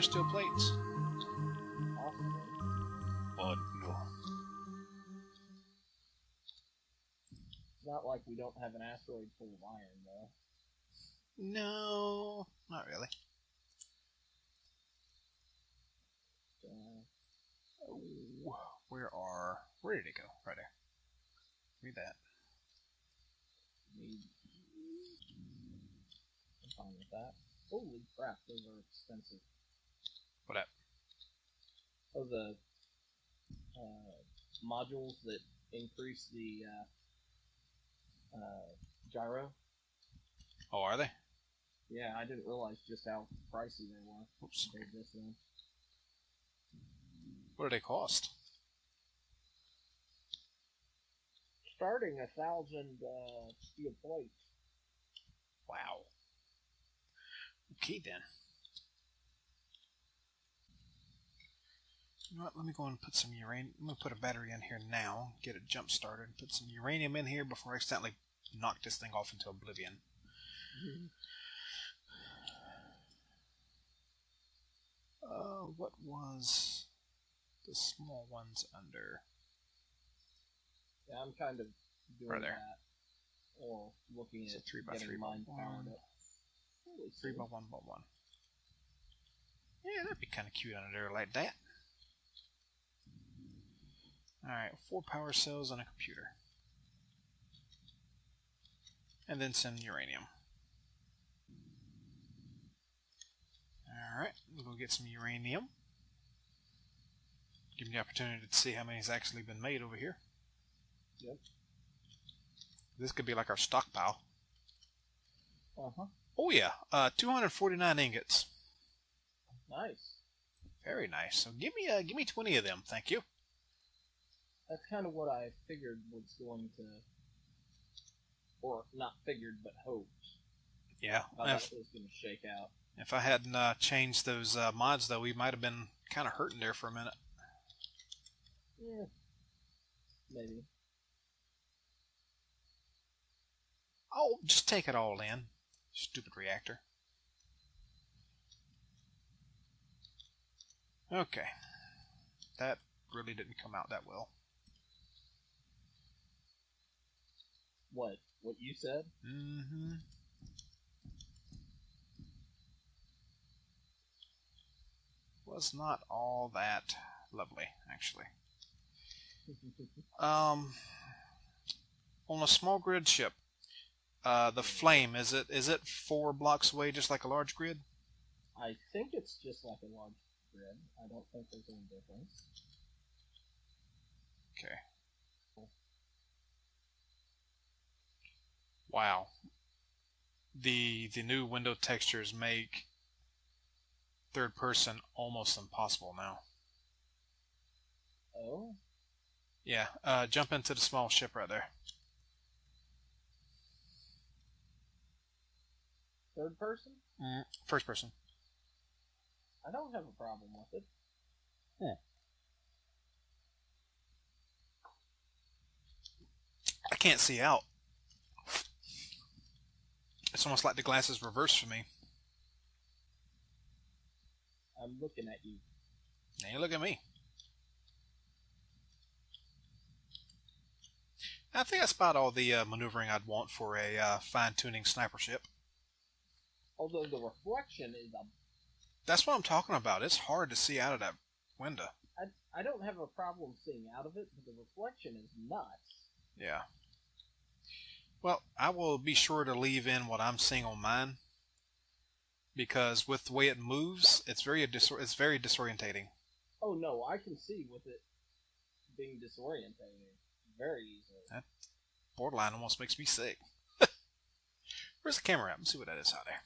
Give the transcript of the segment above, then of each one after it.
finer steel plates. Awesome. But no. It's not like we don't have an asteroid full of iron, though. No, not really. Oh, where did it go? Right there. Read that. I'm fine with that. Holy crap, those are expensive. What up? Oh, the modules that increase the gyro. Oh, are they? Yeah, I didn't realize just how pricey they were. Oops. Just then. What do they cost? Starting 1,000 steel plates. Wow. Okay then. You know what? Let me go and put some uranium. I'm going to put a battery in here now. Get it jump started. And put some uranium in here before I accidentally knock this thing off into oblivion. What was the small ones under? Yeah, I'm kind of doing Right there. that. Or looking So at 3 by 3 getting by mine 1. powered up. 3 by 1 by 1. Yeah, that'd be kind of cute under there like that. Alright, 4 power cells and a computer. And then some uranium. Alright, we'll go get some uranium. Give me the opportunity to see how many's actually been made over here. Yep. This could be like our stockpile. Uh-huh. Oh yeah, 249 ingots. Nice. Very nice. So give me 20 of them, thank you. That's kind of what I figured was going to, or not figured, but hoped. Yeah. How that was going to shake out. If I hadn't changed those mods, though, we might have been kind of hurting there for a minute. Yeah. Maybe. Oh, just take it all in. Stupid reactor. Okay. That really didn't come out that well. What? What you said? Mm-hmm. Was not all that lovely, actually. On a small grid ship, the flame, is it 4 blocks away just like a large grid? I think it's just like a large grid. I don't think there's any difference. Okay. Wow. The new window textures make third person almost impossible now. Oh? Yeah, jump into the small ship right there. Third person? First person. I don't have a problem with it. I can't see out. It's almost like the glass is reversed for me. I'm looking at you. Now you look at me. I think that's about all the maneuvering I'd want for a fine-tuning sniper ship. Although the reflection is a... That's what I'm talking about. It's hard to see out of that window. I don't have a problem seeing out of it, but the reflection is nuts. Yeah. Well, I will be sure to leave in what I'm seeing on mine, because with the way it moves, it's very disorientating. Oh no, I can see with it being disorientating very easily. That borderline almost makes me sick. Where's the camera at? Let's see what that is out there.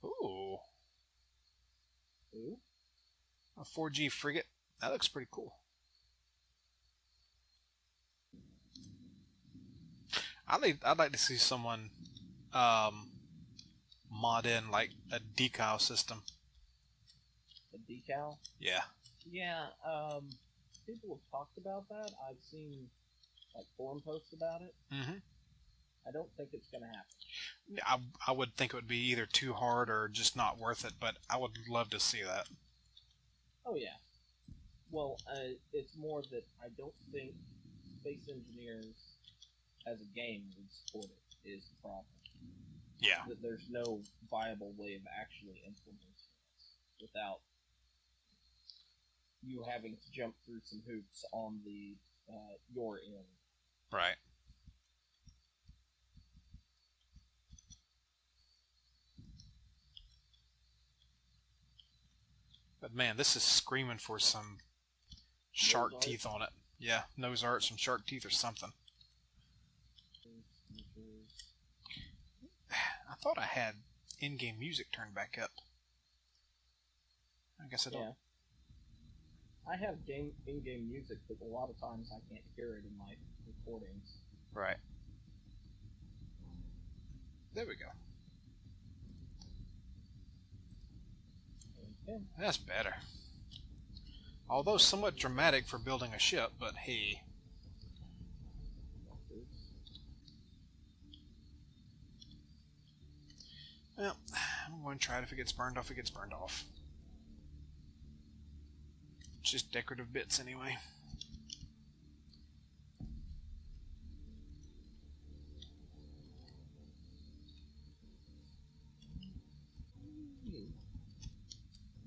Ooh. Ooh? A 4G frigate. That looks pretty cool. I'd like to see someone mod in like a decal system. A decal? Yeah. Yeah, people have talked about that. I've seen like forum posts about it. Mm-hmm. I don't think it's going to happen. I would think it would be either too hard or just not worth it, but I would love to see that. Oh yeah. Well, it's more that I don't think Space Engineers as a game would support it. Is the problem? Yeah. That there's no viable way of actually implementing it without you having to jump through some hoops on the your end. Right. But man, this is screaming for some shark teeth on it. Yeah, nose art, some shark teeth or something. I thought I had in-game music turned back up. I guess I don't. Yeah. I have in-game music, but a lot of times I can't hear it in my recordings. Right. There we go. Okay. That's better. Although somewhat dramatic for building a ship, but hey. Well, I'm going to try it. If it gets burned off, it gets burned off. It's just decorative bits anyway.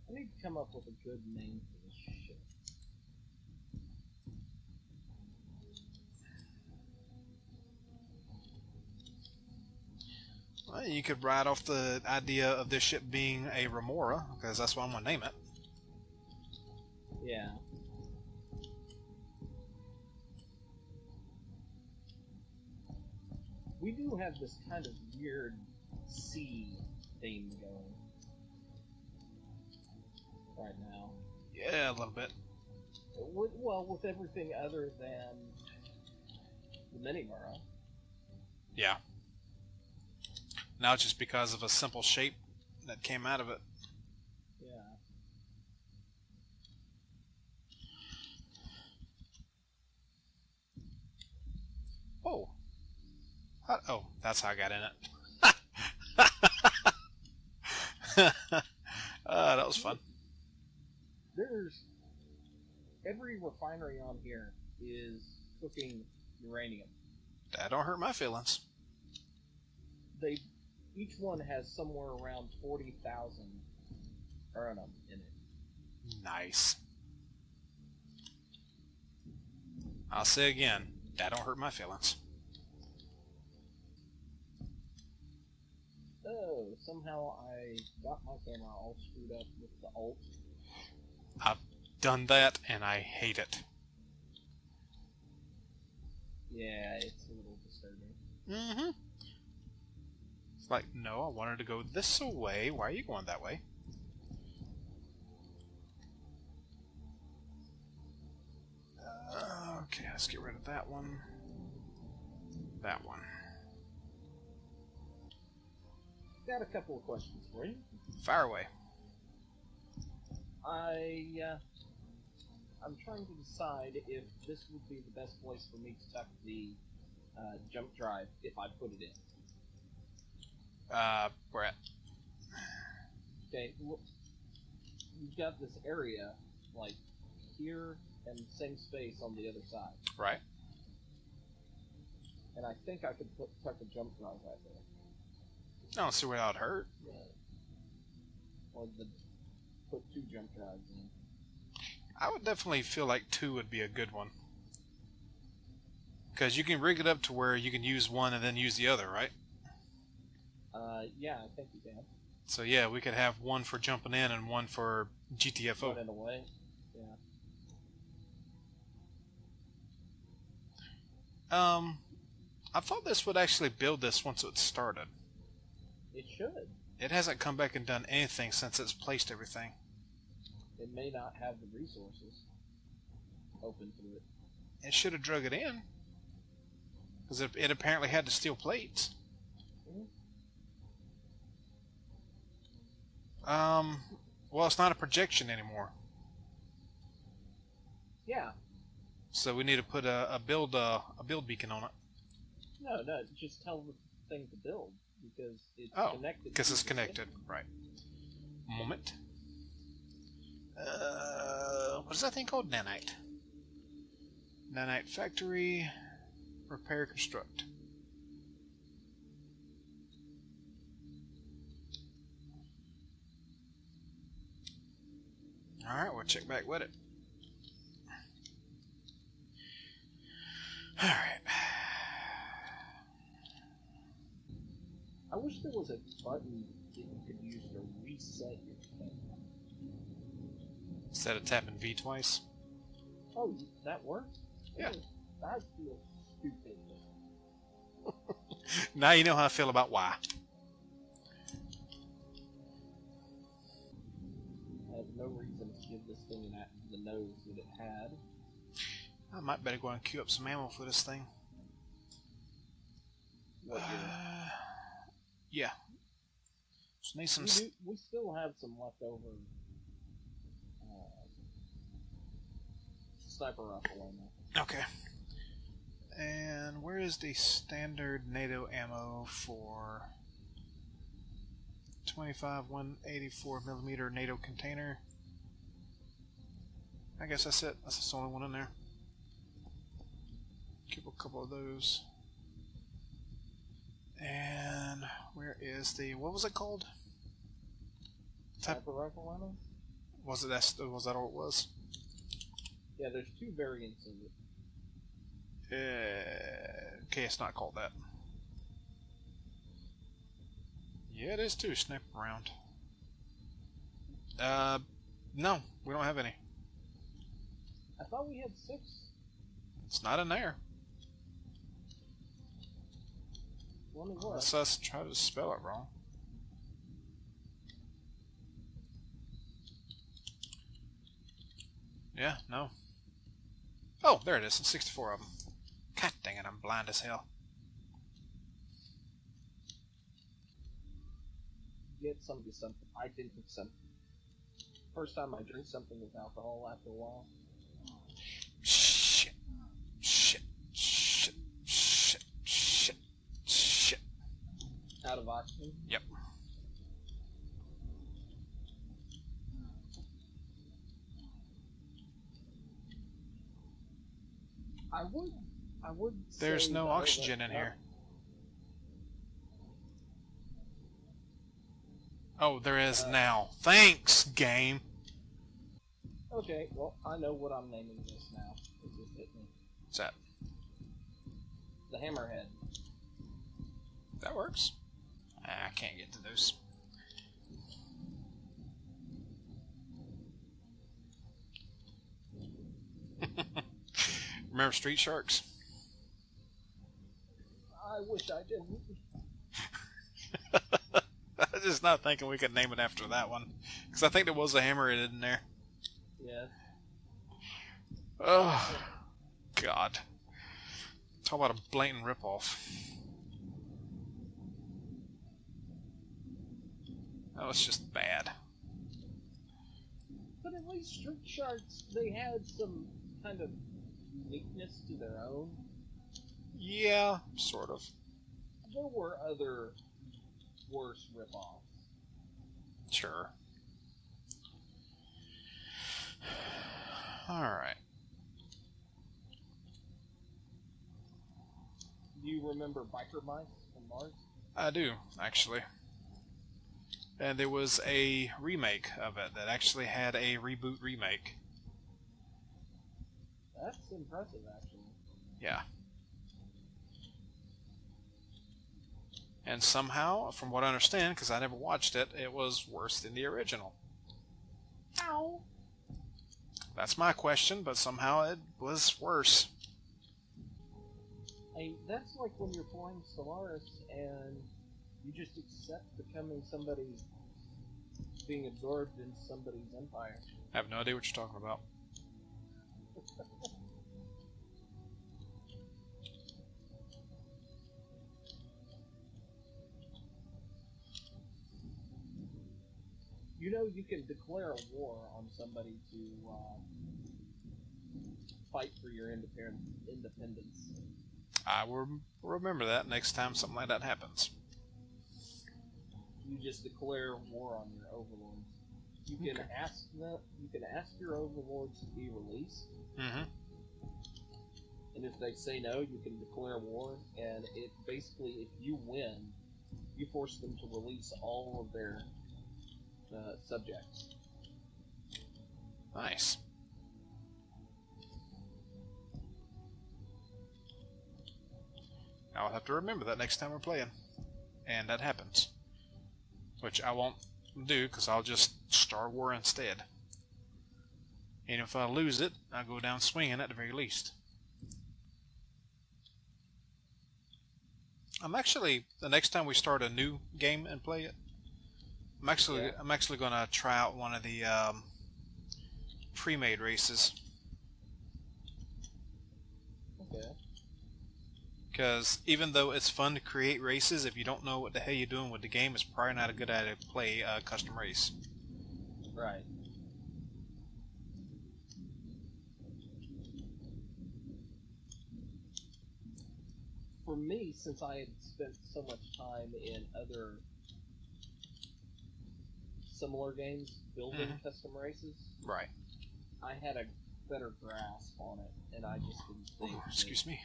I need to come up with a good name for this ship. Well, you could write off the idea of this ship being a remora, because that's what I'm going to name it. Yeah. We do have this kind of weird sea theme going right now. Yeah, a little bit. Well, with everything other than the mini-Mara. Yeah. Now it's just because of a simple shape that came out of it. Yeah. Oh. Oh, that's how I got in it. That was fun. There's... Every refinery on here is cooking uranium. That don't hurt my feelings. Each one has somewhere around 40,000 urnum in it. Nice. I'll say again, that don't hurt my feelings. Oh, somehow I got my camera all screwed up with the alt. I've done that, and I hate it. Yeah, it's a little disturbing. Mm-hmm. It's like, no, I wanted to go this way. Why are you going that way? Okay, let's get rid of that one. That one. Got a couple of questions for you. Fire away. I'm trying to decide if this would be the best place for me to tuck the jump drive if I put it in. Where at? Okay, look, you've got this area, like, here and same space on the other side. Right. And I think I could tuck a jump drive right there. I don't see where that would hurt. Yeah. Or put two jump drives in. I would definitely feel like 2 would be a good one. Because you can rig it up to where you can use one and then use the other, right? Yeah, I think you can. So yeah, we could have one for jumping in and one for GTFO. Running away. Yeah. I thought this would actually build this once it started. It should. It hasn't come back and done anything since it's placed everything. It may not have the resources open to it. It should have drug it in. Because it apparently had to steal plates. Well, it's not a projection anymore. Yeah. So we need to put a build beacon on it. No, no, just tell the thing to build because it's Oh, connected. because to it's the connected. system. Right. Moment. What is that thing called? Nanite. Nanite factory. Repair, construct. Alright, we'll check back with it. Alright. I wish there was a button that you could use to reset your camera. Instead of tapping V twice. Oh, that works? Yeah. I feel stupid. Now you know how I feel about Y. I have no reason to give this thing the nose that it had. I might better go and queue up some ammo for this thing. What yeah. Just need some. we still have some leftover sniper rifle ammo. Okay. And where is the standard NATO ammo for 25 184mm NATO container? I guess that's it. That's the only one in there. Keep a couple of those. And where is the, what was it called? Sniper rifle ammo? Was that all it was? Yeah, there's two variants of it. Okay, it's not called that. Yeah, it is too. Sniper round. No, we don't have any. I thought we had 6. It's not in there. Let me look. Unless us try to spell it wrong. Yeah, no. Oh, there it is. 64 of them. God dang it, I'm blind as hell. Get something. I think it's something. First time I drink something with alcohol after a while. Shit. Shit. Shit. Shit. Shit. Shit. Out of oxygen? Yep. I would There's say no though, oxygen that, in here. Oh, there is now. Thanks, game. Okay, well, I know what I'm naming this now. It just hit me. What's that? The Hammerhead. That works. I can't get to those. Remember Street Sharks? I wish I didn't. I'm just not thinking we could name it after that one. Because I think there was a hammerhead in there. Yeah. Oh, God. Talk about a blatant ripoff. That was just bad. But at least Street Sharks, they had some kind of uniqueness to their own. Yeah, sort of. There were other worse ripoffs. Sure. Alright. Do you remember Biker Mice from Mars? I do, actually. And there was a remake of it that actually had a reboot remake. That's impressive, actually. Yeah. And somehow, from what I understand, because I never watched it, it was worse than the original. Ow! That's my question, but somehow it was worse. That's like when you're playing Stellaris and you just accept becoming somebody, being absorbed into somebody's empire. I have no idea what you're talking about. You know, you can declare a war on somebody to fight for your independence. I will remember that next time something like that happens. You just declare war on your overlords. You can Okay. ask them. You can ask your overlords to be released, Mm-hmm. and if they say no, you can declare war. And it basically, if you win, you force them to release all of their subjects. Nice. I'll have to remember that next time we're playing. And that happens. Which I won't do, because I'll just start war instead. And if I lose it, I'll go down swinging at the very least. The next time we start a new game and play it, I'm actually going to try out one of the pre-made races. Okay. Because even though it's fun to create races, if you don't know what the hell you're doing with the game, it's probably not a good idea to play a custom race. Right. For me, since I had spent so much time in other similar games building custom races, Right. I had a better grasp on it, and I just didn't think. Excuse me.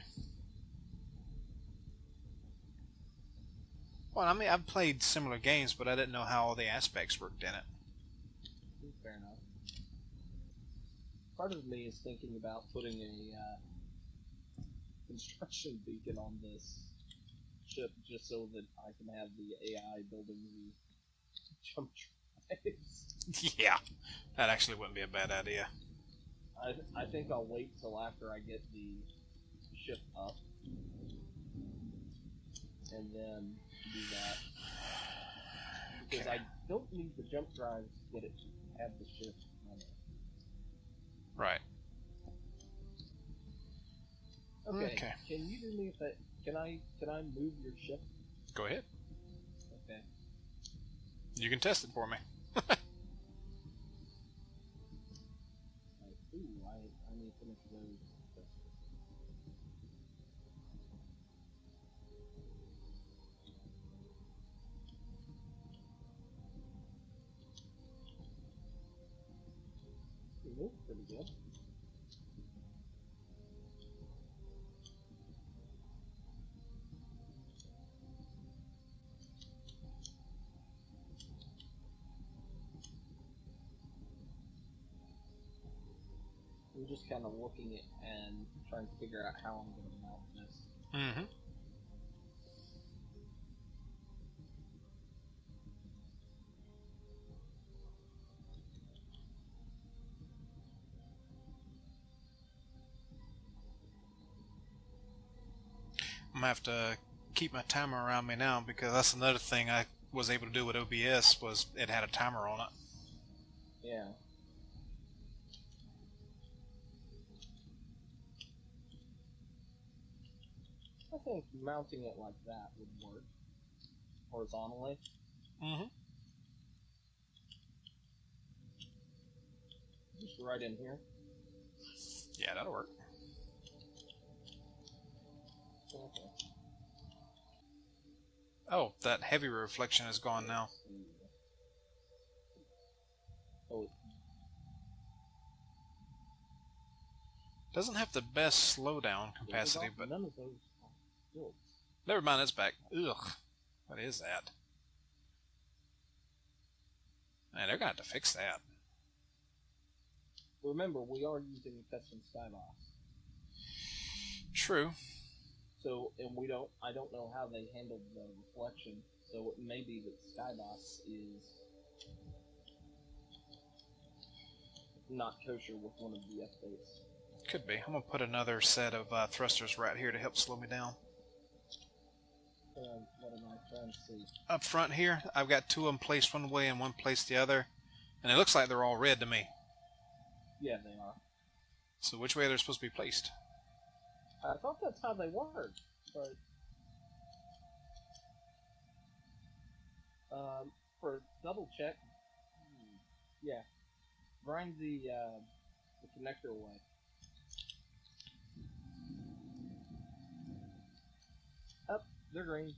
Well, I mean, I've played similar games, but I didn't know how all the aspects worked in it. Fair enough. Part of me is thinking about putting a construction beacon on this ship just so that I can have the AI building the jump drives. Yeah, that actually wouldn't be a bad idea. I think I'll wait till after I get the ship up and then do that. Because Okay. I don't need the jump drives to get it to have the ship running. Right. Okay. Can you do me a favor? Can I move your ship? Go ahead. Okay. You can test it for me. Ooh, I need to finish those. Ooh, pretty good. I'm just kind of looking at and trying to figure out how I'm going to mount this. Mm-hmm. I'm going to have to keep my timer around me now, because that's another thing I was able to do with OBS, was it had a timer on it. Yeah. I think mounting it like that would work. Horizontally. Mm-hmm. Just right in here. Yeah, that'll work. Okay. Oh, that heavy reflection is gone now. Oh, Doesn't have the best slowdown capacity, but none of those are built. never mind, it's back. Ugh. What is that? Man, they're going to have to fix that. Remember, we are using a custom skybox. True. So, and I don't know how they handled the reflection, so it may be that skybox is not kosher with one of the updates. Could be. I'm going to put another set of thrusters right here to help slow me down. What am I trying to see? Up front here, I've got two of them placed one way and one placed the other. And it looks like they're all red to me. Yeah, they are. So which way are they supposed to be placed? I thought that's how they worked, but for double check, yeah, grind the connector away. They're green.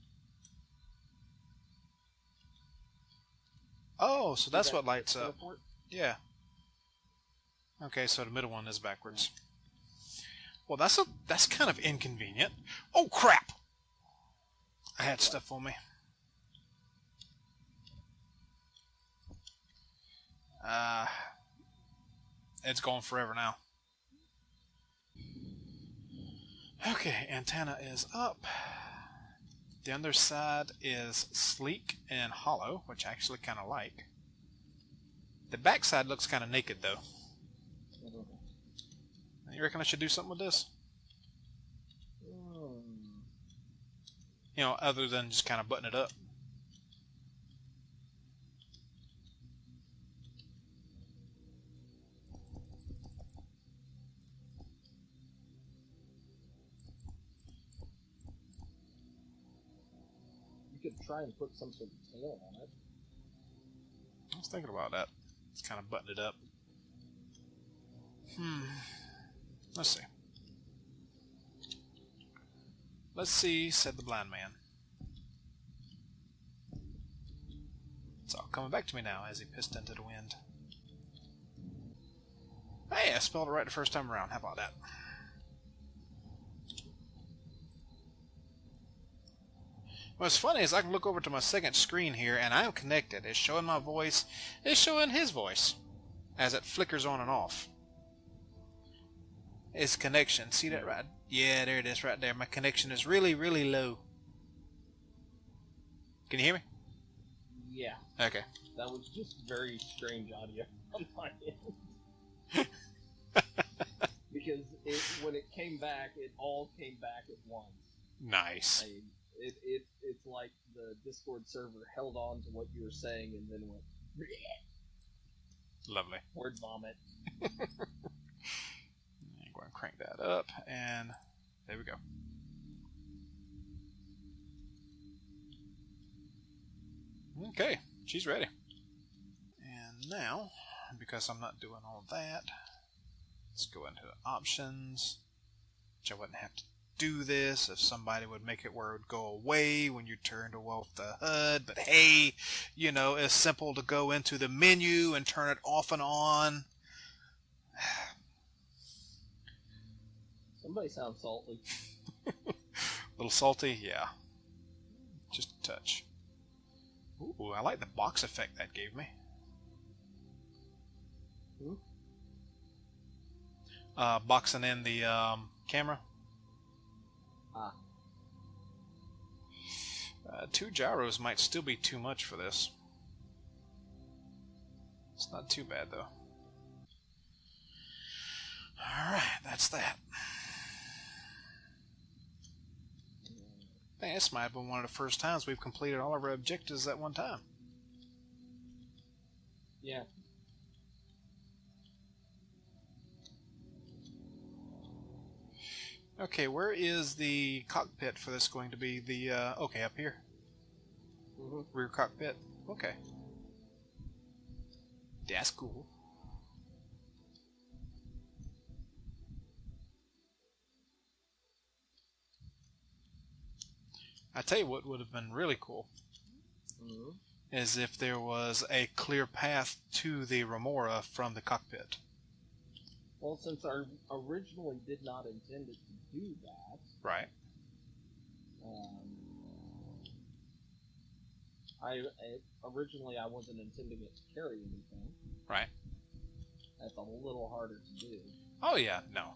Oh, so that's what lights up. Teleport? Yeah. Okay, so the middle one is backwards. Well, that's kind of inconvenient. Oh crap! I had stuff on me. It's going forever now. Okay, antenna is up. The underside is sleek and hollow, which I actually kind of like. The backside looks kind of naked, though. You reckon I should do something with this? You know, other than just kind of button it up. You could try and put some sort of tail on it. I was thinking about that. Just kind of button it up. Let's see. Let's see, said the blind man. It's all coming back to me now as he pissed into the wind. Hey, I spelled it right the first time around. How about that? What's funny is I can look over to my second screen here and I'm connected. It's showing my voice. It's showing his voice as it flickers on and off. It's connection. See that right? Yeah, there it is right there. My connection is really, really low. Can you hear me? Yeah. Okay. That was just very strange audio on my end. Because when it came back, it all came back at once. Nice. It's like the Discord server held on to what you were saying and then went... Lovely. Word vomit. Go and crank that up, and there we go. Okay, she's ready. And now, because I'm not doing all that, let's go into the options, which I wouldn't have to do this if somebody would make it where it would go away when you turned off the HUD, but hey, you know, it's simple to go into the menu and turn it off and on. Somebody sounds salty. A little salty, yeah. Just a touch. Ooh, I like the box effect that gave me. Ooh. Boxing in the camera. Ah. 2 gyros might still be too much for this. It's not too bad, though. Alright, that's that. I think this might have been one of the first times we've completed all of our objectives at one time. Yeah. Okay, where is the cockpit for this going to be? The, okay, up here. Rear cockpit. Okay. That's cool. I tell you what would have been really cool is if there was a clear path to the Remora from the cockpit. Well, since I originally did not intend it to do that, Right. Originally I wasn't intending it to carry anything. Right. That's a little harder to do. Oh yeah, no.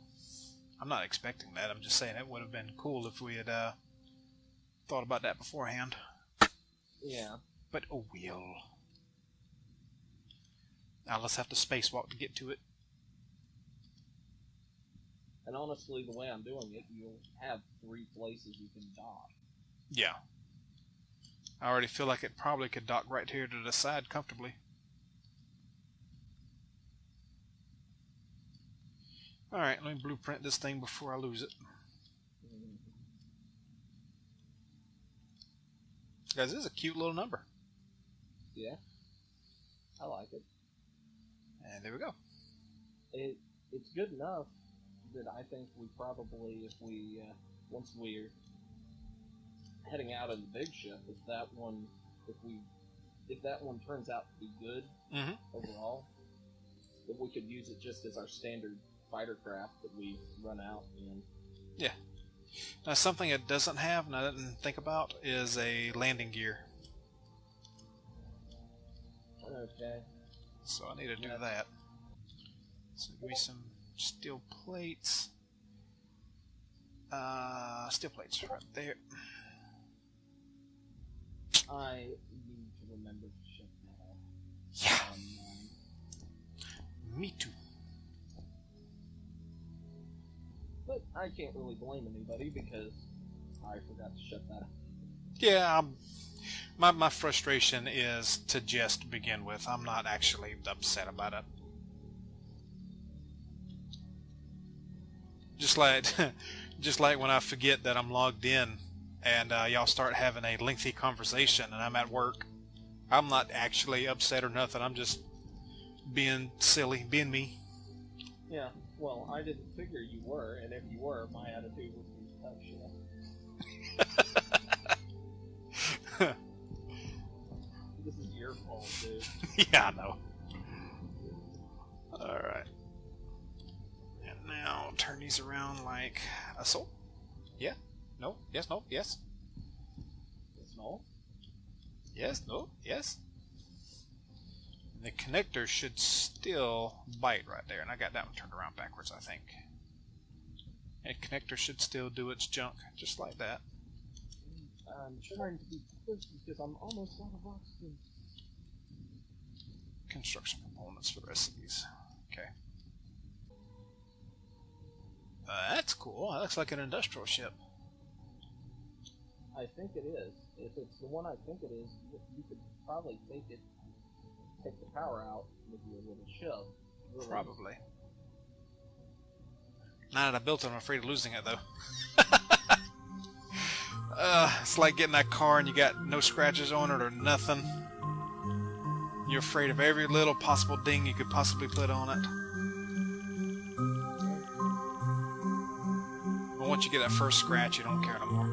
I'm not expecting that. I'm just saying it would have been cool if we had thought about that beforehand. Yeah. But oh well. Now let's have to spacewalk to get to it. And honestly, the way I'm doing it, you'll have 3 places you can dock. Yeah. I already feel like it probably could dock right here to the side comfortably. Alright, let me blueprint this thing before I lose it. Guys, this is a cute little number. Yeah. I like it. And there we go. It's good enough that I think we probably, if we, once we heading out in the big ship, if that one turns out to be good overall, then we could use it just as our standard fighter craft that we run out in. Yeah. Now, something it doesn't have, and I didn't think about, is a landing gear. Okay. So I need to do that. So give me some steel plates. Steel plates right there. I need to remember to shut that off. Yeah. Me too. But I can't really blame anybody because I forgot to shut that off. Yeah, my frustration is to just begin with. I'm not actually upset about it. Just like when I forget that I'm logged in and y'all start having a lengthy conversation and I'm at work. I'm not actually upset or nothing. I'm just being silly, being me. Yeah, well, I didn't figure you were, and if you were, my attitude would be tough shit. This is your fault, dude. Yeah, I know. Alright. And now turn these around like so. Yeah. No. Yes. No. Yes. Yes, no? Yes. No. Yes. And the connector should still bite right there. And I got that one turned around backwards, I think. And connector should still do its junk, just like that. I'm trying to be quick because I'm almost out of oxygen. Construction components for the rest of these. Okay. That's cool. That looks like an industrial ship. I think it is. If it's the one I think it is, you could probably take the power out with your little shove. Really. Probably. Now that I built it, I'm afraid of losing it, though. It's like getting that car and you got no scratches on it or nothing. You're afraid of every little possible ding you could possibly put on it. But once you get that first scratch, you don't care no more.